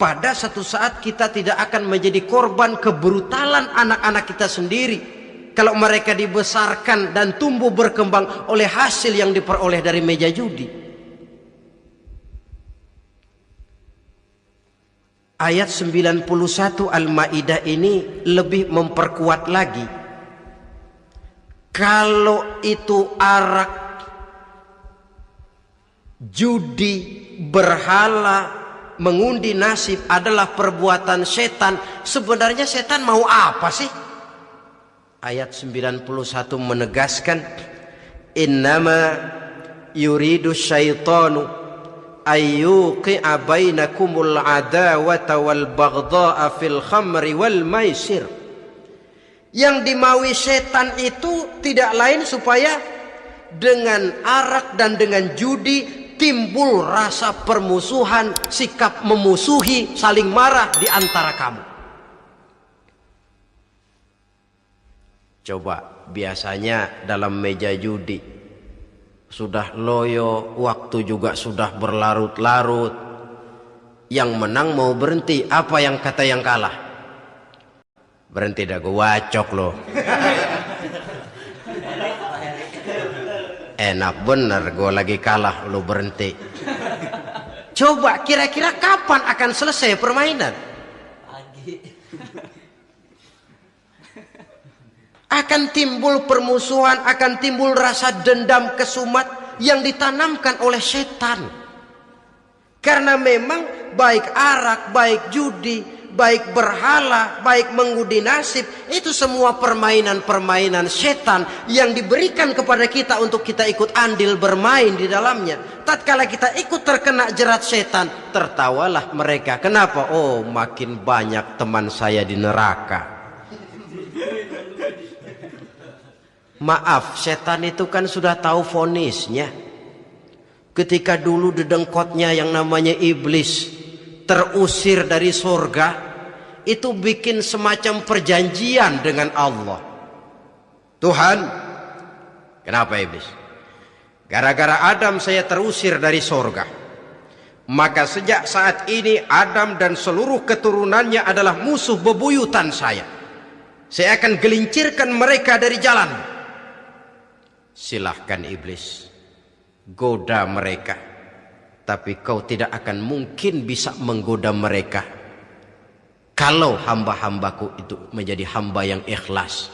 pada satu saat kita tidak akan menjadi korban kebrutalan anak-anak kita sendiri kalau mereka dibesarkan dan tumbuh berkembang oleh hasil yang diperoleh dari meja judi. Ayat 91 Al-Maidah ini lebih memperkuat lagi. Kalau itu arak, judi, berhala, mengundi nasib adalah perbuatan setan, sebenarnya setan mau apa sih? Ayat 91 menegaskan, innama yuridu syaitanu ayyuqi'a bainakumul adawata wal baghdha'a fil khamri wal maisir. Yang dimaui setan itu tidak lain supaya dengan arak dan dengan judi timbul rasa permusuhan, sikap memusuhi, saling marah di antara kamu. Coba, biasanya dalam meja judi sudah loyo, waktu juga sudah berlarut-larut. Yang menang mau berhenti, apa yang kata yang kalah? Berhenti dah, gue wacok loh. Enak bener, gue lagi kalah, lo berhenti. Coba kira-kira kapan akan selesai permainan? Akan timbul permusuhan, akan timbul rasa dendam kesumat yang ditanamkan oleh setan. Karena memang baik arak, baik judi, baik berhala, baik mengundi nasib, itu semua permainan-permainan setan yang diberikan kepada kita untuk kita ikut andil bermain di dalamnya. Tatkala kita ikut terkena jerat setan, tertawalah mereka. Kenapa? Oh, makin banyak teman saya di neraka. Maaf, setan itu kan sudah tahu vonisnya. Ketika dulu dedengkotnya yang namanya iblis terusir dari surga, itu bikin semacam perjanjian dengan Allah. Tuhan, kenapa iblis? Gara-gara Adam saya terusir dari surga. Maka sejak saat ini Adam dan seluruh keturunannya adalah musuh bebuyutan saya. Saya akan gelincirkan mereka dari jalan. Silahkan iblis, goda mereka, tapi kau tidak akan mungkin bisa menggoda mereka kalau hamba-hambaku itu menjadi hamba yang ikhlas.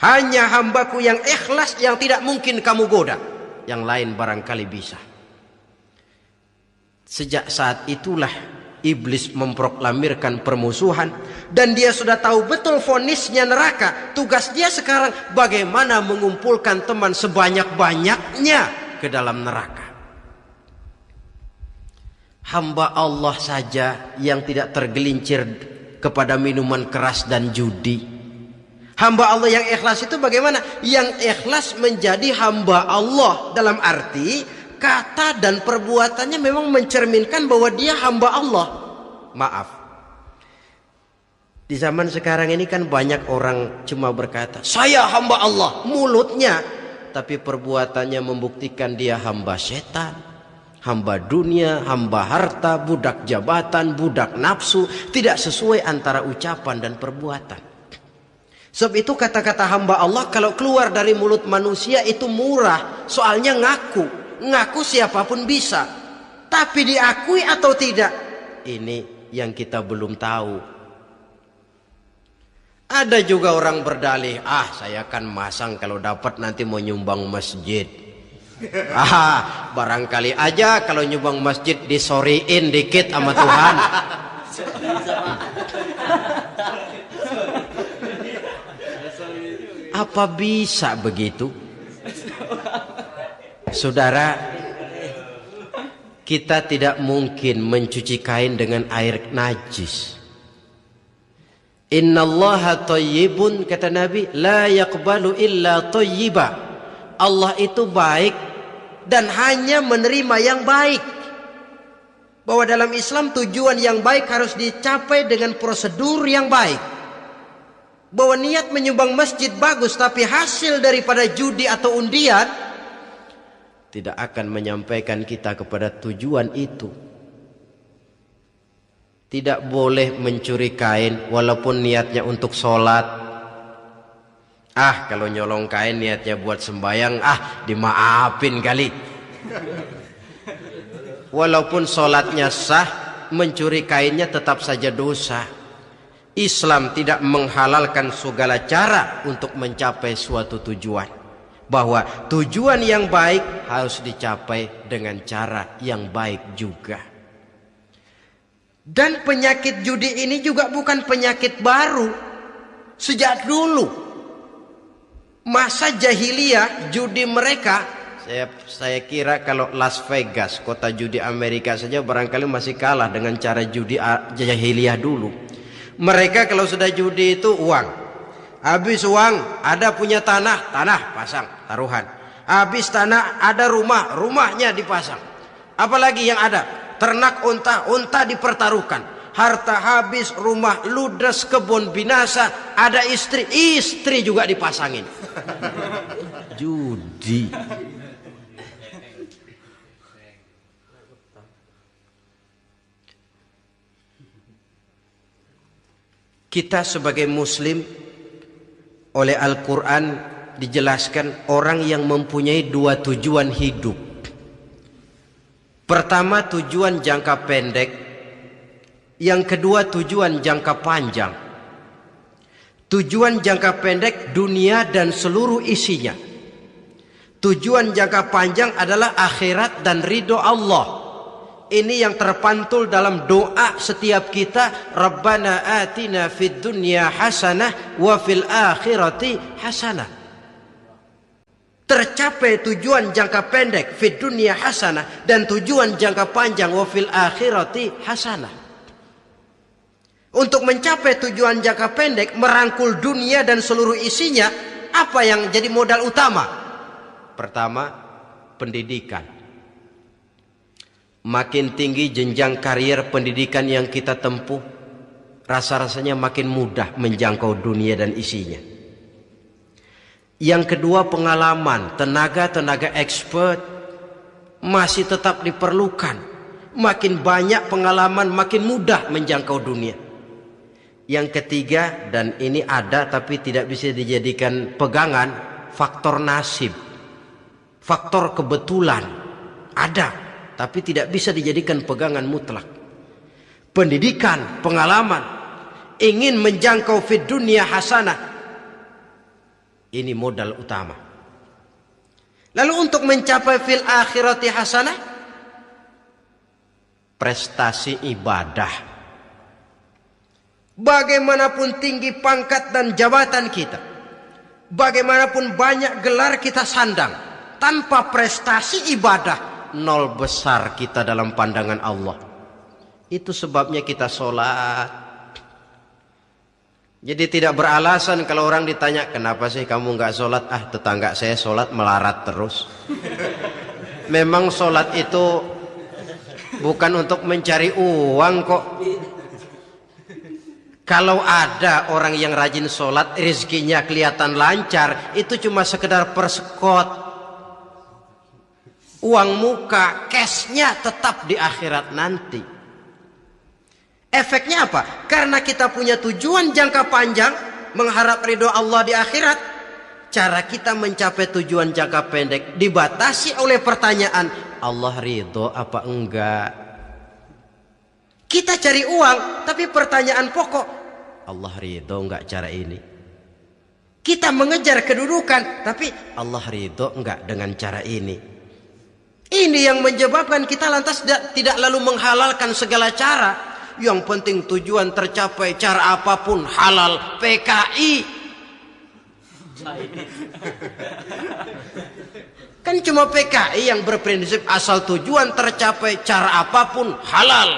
Hanya hambaku yang ikhlas yang tidak mungkin kamu goda, yang lain barangkali bisa. Sejak saat itulah iblis memproklamirkan permusuhan, dan dia sudah tahu betul vonisnya neraka. Tugas dia sekarang bagaimana mengumpulkan teman sebanyak-banyaknya ke dalam neraka. Hamba Allah saja yang tidak tergelincir kepada minuman keras dan judi. Hamba Allah yang ikhlas itu bagaimana? Yang ikhlas menjadi hamba Allah dalam arti kata dan perbuatannya memang mencerminkan bahwa dia hamba Allah. Maaf, di zaman sekarang ini kan banyak orang cuma berkata saya hamba Allah mulutnya, tapi perbuatannya membuktikan dia hamba setan, hamba dunia, hamba harta, budak jabatan, budak nafsu. Tidak sesuai antara ucapan dan perbuatan. Sebab itu kata-kata hamba Allah kalau keluar dari mulut manusia itu murah. Soalnya ngaku siapapun bisa. Tapi diakui atau tidak, ini yang kita belum tahu. Ada juga orang berdalih, saya akan masang kalau dapat nanti mau nyumbang masjid. Barangkali aja kalau nyumbang masjid disoriin dikit sama Tuhan. Apa bisa begitu? Saudara, kita tidak mungkin mencuci kain dengan air najis. Innallaha thayyibun, kata Nabi, la yaqbalu illa thayyiba. Allah itu baik dan hanya menerima yang baik. Bahwa dalam Islam tujuan yang baik harus dicapai dengan prosedur yang baik. Bahwa niat menyumbang masjid bagus, tapi hasil daripada judi atau undian tidak akan menyampaikan kita kepada tujuan itu. Tidak boleh mencuri kain walaupun niatnya untuk sholat. Kalau nyolong kain niatnya buat sembayang, dimaafin kali. Walaupun sholatnya sah, mencuri kainnya tetap saja dosa. Islam tidak menghalalkan segala cara untuk mencapai suatu tujuan. Bahwa tujuan yang baik harus dicapai dengan cara yang baik juga. Dan penyakit judi ini juga bukan penyakit baru. Sejak dulu masa jahiliyah judi mereka, saya kira kalau Las Vegas, kota judi Amerika saja barangkali masih kalah dengan cara judi jahiliyah dulu. Mereka kalau sudah judi itu uang. Habis uang ada punya tanah pasang taruhan. Habis tanah ada rumahnya dipasang. Apalagi yang ada? Ternak unta dipertaruhkan. Harta habis, rumah ludes, kebun binasa, ada istri juga dipasangin. Judi. Kita sebagai muslim oleh Al-Quran dijelaskan orang yang mempunyai dua tujuan hidup. Pertama tujuan jangka pendek, yang kedua tujuan jangka panjang. Tujuan jangka pendek dunia dan seluruh isinya. Tujuan jangka panjang adalah akhirat dan ridho Allah. Ini yang terpantul dalam doa setiap kita. Rabbana atina fid dunya hasanah wa fil akhirati hasanah. Tercapai tujuan jangka pendek fid dunya hasanah, dan tujuan jangka panjang wa fil akhirati hasanah. Untuk mencapai tujuan jangka pendek, merangkul dunia dan seluruh isinya, apa yang jadi modal utama? Pertama, pendidikan. Makin tinggi jenjang karier pendidikan yang kita tempuh, rasa-rasanya makin mudah menjangkau dunia dan isinya. Yang kedua, pengalaman. Tenaga expert masih tetap diperlukan. Makin banyak pengalaman, makin mudah menjangkau dunia. Yang ketiga, dan ini ada tapi tidak bisa dijadikan pegangan, faktor nasib, faktor kebetulan. Ada tapi tidak bisa dijadikan pegangan mutlak. Pendidikan, pengalaman, ingin menjangkau fid dunya hasanah, ini modal utama. Lalu untuk mencapai fil akhirati hasanah, prestasi ibadah. Bagaimanapun tinggi pangkat dan jabatan kita, bagaimanapun banyak gelar kita sandang, tanpa prestasi ibadah, nol besar kita dalam pandangan Allah. Itu sebabnya kita sholat. Jadi tidak beralasan kalau orang ditanya, kenapa sih kamu nggak sholat? Ah, tetangga saya sholat melarat terus. Memang sholat itu bukan untuk mencari uang kok. Kalau ada orang yang rajin sholat, rezekinya kelihatan lancar, itu cuma sekedar persekot. Uang muka, cashnya tetap di akhirat nanti. Efeknya apa? Karena kita punya tujuan jangka panjang, mengharap ridho Allah di akhirat, cara kita mencapai tujuan jangka pendek dibatasi oleh pertanyaan, Allah ridho apa enggak? Kita cari uang, tapi pertanyaan pokok, Allah ridho enggak cara ini? Kita mengejar kedudukan, tapi Allah ridho enggak dengan cara ini? Ini yang menyebabkan kita lantas tidak lalu menghalalkan segala cara. Yang penting tujuan tercapai, cara apapun halal. PKI kan cuma PKI yang berprinsip asal tujuan tercapai, cara apapun halal.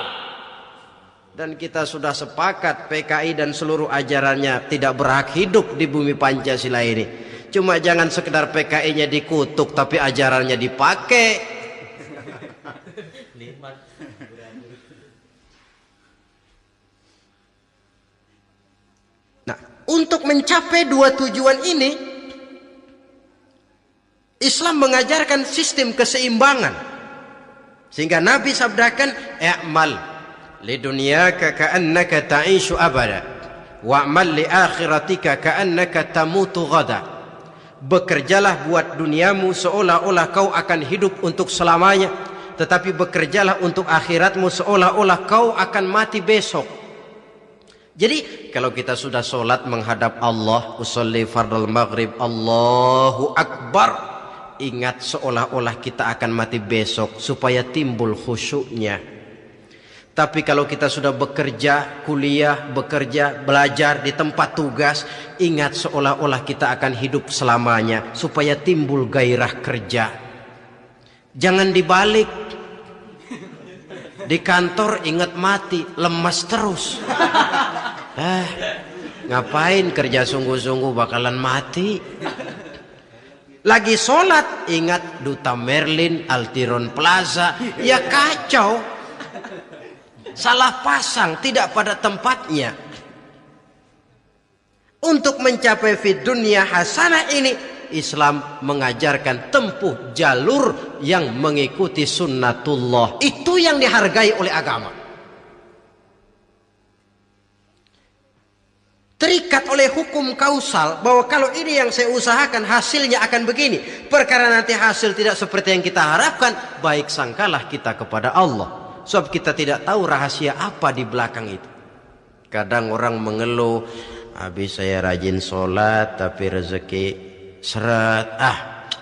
Dan kita sudah sepakat PKI dan seluruh ajarannya tidak berhak hidup di bumi Pancasila ini. Cuma jangan sekedar PKI-nya dikutuk tapi ajarannya dipakai. Nah, untuk mencapai dua tujuan ini, Islam mengajarkan sistem keseimbangan. Sehingga Nabi sabdakan, "I'mal lidunyaka ka'annaka ta'ishu abada, wa'mal li akhiratika ka'annaka tamutu ghada." Bekerjalah buat duniamu seolah-olah kau akan hidup untuk selamanya, tetapi bekerjalah untuk akhiratmu seolah-olah kau akan mati besok. Jadi kalau kita sudah sholat menghadap Allah, usolli fardal maghrib, Allahu Akbar, ingat seolah-olah kita akan mati besok supaya timbul khusyuknya. Tapi kalau kita sudah bekerja, kuliah, bekerja, belajar di tempat tugas, ingat seolah-olah kita akan hidup selamanya supaya timbul gairah kerja. Jangan dibalik. Di kantor ingat mati, lemas terus. Ngapain kerja sungguh-sungguh bakalan mati. Lagi sholat ingat Duta Merlin, Altiron Plaza, ya kacau. Salah pasang, tidak pada tempatnya. Untuk mencapai fid dunya hasanah ini, Islam mengajarkan tempuh jalur yang mengikuti sunnatullah. Itu yang dihargai oleh agama. Terikat oleh hukum kausal bahwa kalau ini yang saya usahakan hasilnya akan begini. Perkara nanti hasil tidak seperti yang kita harapkan, baik sangkalah kita kepada Allah. Sebab kita tidak tahu rahasia apa di belakang itu. Kadang orang mengeluh, habis saya rajin sholat tapi rezeki seret,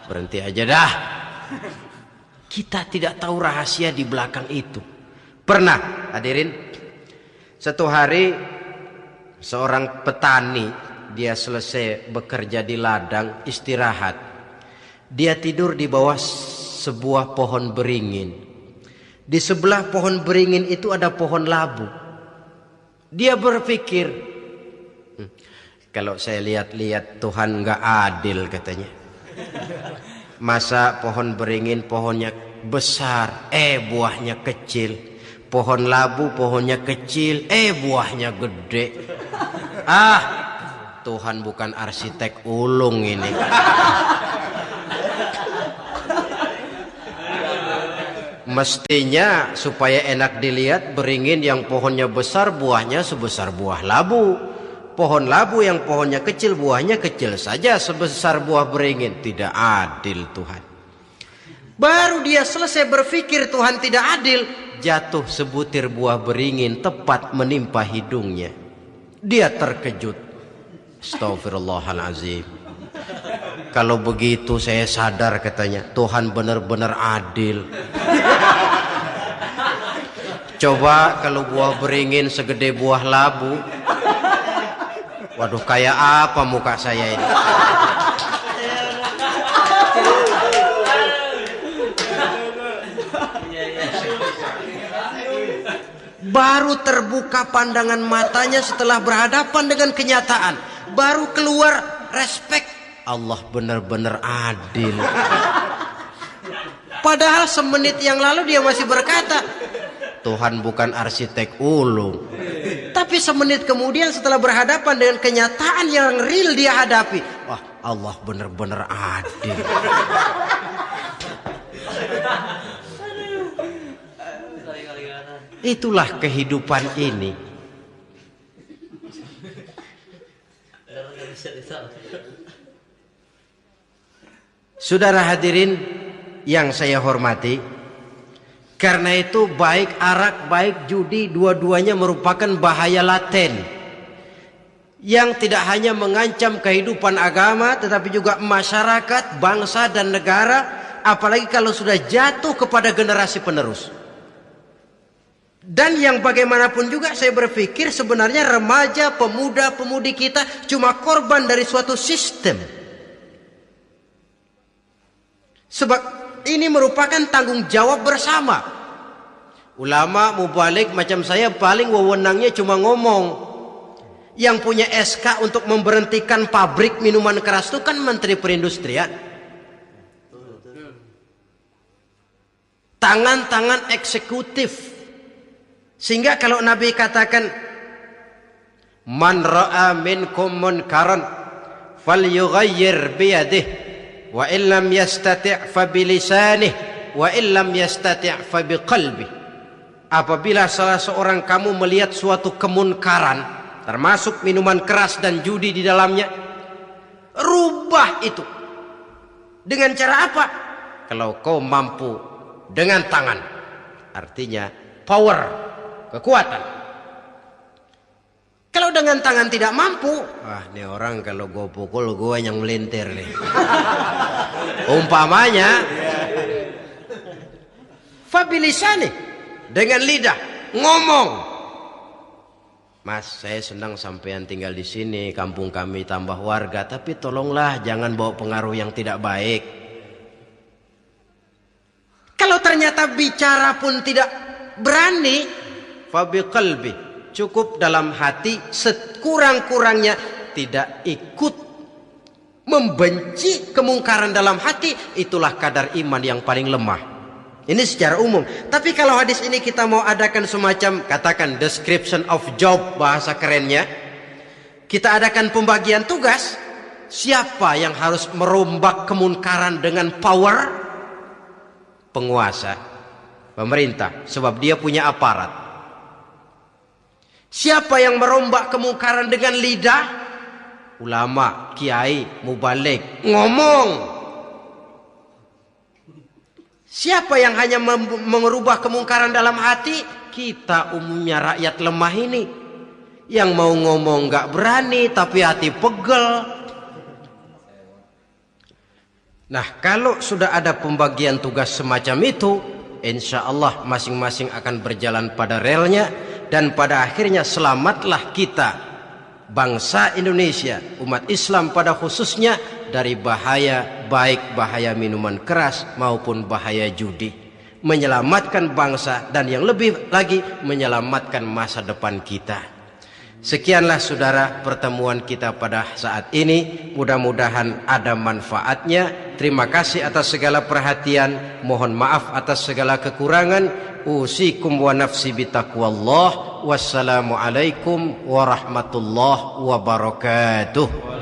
berhenti aja dah. Kita tidak tahu rahasia di belakang itu. Pernah hadirin, satu hari seorang petani, dia selesai bekerja di ladang, istirahat. Dia tidur di bawah sebuah pohon beringin. Di sebelah pohon beringin itu ada pohon labu. Dia berpikir, kalau saya lihat-lihat Tuhan nggak adil katanya. Masa pohon beringin pohonnya besar, buahnya kecil. Pohon labu pohonnya kecil, buahnya gede. Tuhan bukan arsitek ulung ini. Mestinya supaya enak dilihat, beringin yang pohonnya besar buahnya sebesar buah labu. Pohon labu yang pohonnya kecil buahnya kecil saja sebesar buah beringin. Tidak adil Tuhan. Baru dia selesai berpikir Tuhan tidak adil, jatuh sebutir buah beringin tepat menimpa hidungnya. Dia terkejut. Astagfirullahalazim. Kalau begitu saya sadar katanya, Tuhan benar-benar adil. Coba kalau buah beringin segede buah labu. Waduh, kayak apa muka saya ini? Baru terbuka pandangan matanya setelah berhadapan dengan kenyataan. Baru keluar respek. Allah benar-benar adil. Padahal semenit yang lalu dia masih berkata, Tuhan bukan arsitek ulung. Tapi semenit kemudian setelah berhadapan dengan kenyataan yang real dia hadapi, wah, Allah benar-benar adil. Itulah kehidupan ini. Saudara hadirin yang saya hormati, karena itu baik arak, baik judi, dua-duanya merupakan bahaya laten yang tidak hanya mengancam kehidupan agama, tetapi juga masyarakat, bangsa dan negara, apalagi kalau sudah jatuh kepada generasi penerus. Dan yang bagaimanapun juga saya berpikir sebenarnya remaja, pemuda, pemudi kita cuma korban dari suatu sistem. Sebab ini merupakan tanggung jawab bersama. Ulama mubalik macam saya paling wewenangnya cuma ngomong. Yang punya SK untuk memberhentikan pabrik minuman keras itu kan Menteri Perindustrian. Tangan-tangan eksekutif. Sehingga kalau Nabi katakan, man ra'a minkum munkaran falyughayyir biyadihi wa illam yastati' fa bilisanihi wa illam yastati' fa biqalbihi. Apabila salah seorang kamu melihat suatu kemunkaran, termasuk minuman keras dan judi di dalamnya, rubah itu. Dengan cara apa? Kalau kau mampu dengan tangan, artinya power, kekuatan. Kalau dengan tangan tidak mampu, ini orang kalau gue pukul gue yang melintir nih. Umpamanya, fabilisani, dengan lidah ngomong. Mas, saya senang sampean tinggal di sini, kampung kami tambah warga, tapi tolonglah jangan bawa pengaruh yang tidak baik. Kalau ternyata bicara pun tidak berani, fabiqalbi, cukup dalam hati, sekurang-kurangnya tidak ikut membenci kemungkaran dalam hati, itulah kadar iman yang paling lemah. Ini secara umum. Tapi kalau hadis ini kita mau adakan semacam, katakan description of job bahasa kerennya, kita adakan pembagian tugas. Siapa yang harus merombak kemungkaran dengan power? Penguasa, pemerintah, sebab dia punya aparat. Siapa yang merombak kemungkaran dengan lidah? Ulama, kiai, mubalik, ngomong. Siapa yang hanya merubah kemungkaran dalam hati? Kita umumnya rakyat lemah ini, yang mau ngomong gak berani tapi hati pegel. Nah, kalau sudah ada pembagian tugas semacam itu, insya Allah masing-masing akan berjalan pada relnya, dan pada akhirnya selamatlah kita, bangsa Indonesia, umat Islam pada khususnya, dari bahaya, baik bahaya minuman keras maupun bahaya judi. Menyelamatkan bangsa dan yang lebih lagi menyelamatkan masa depan kita. Sekianlah saudara pertemuan kita pada saat ini. Mudah-mudahan ada manfaatnya. Terima kasih atas segala perhatian. Mohon maaf atas segala kekurangan. Usikum wa nafsi bitaqwallah. Wassalamualaikum warahmatullahi wabarakatuh.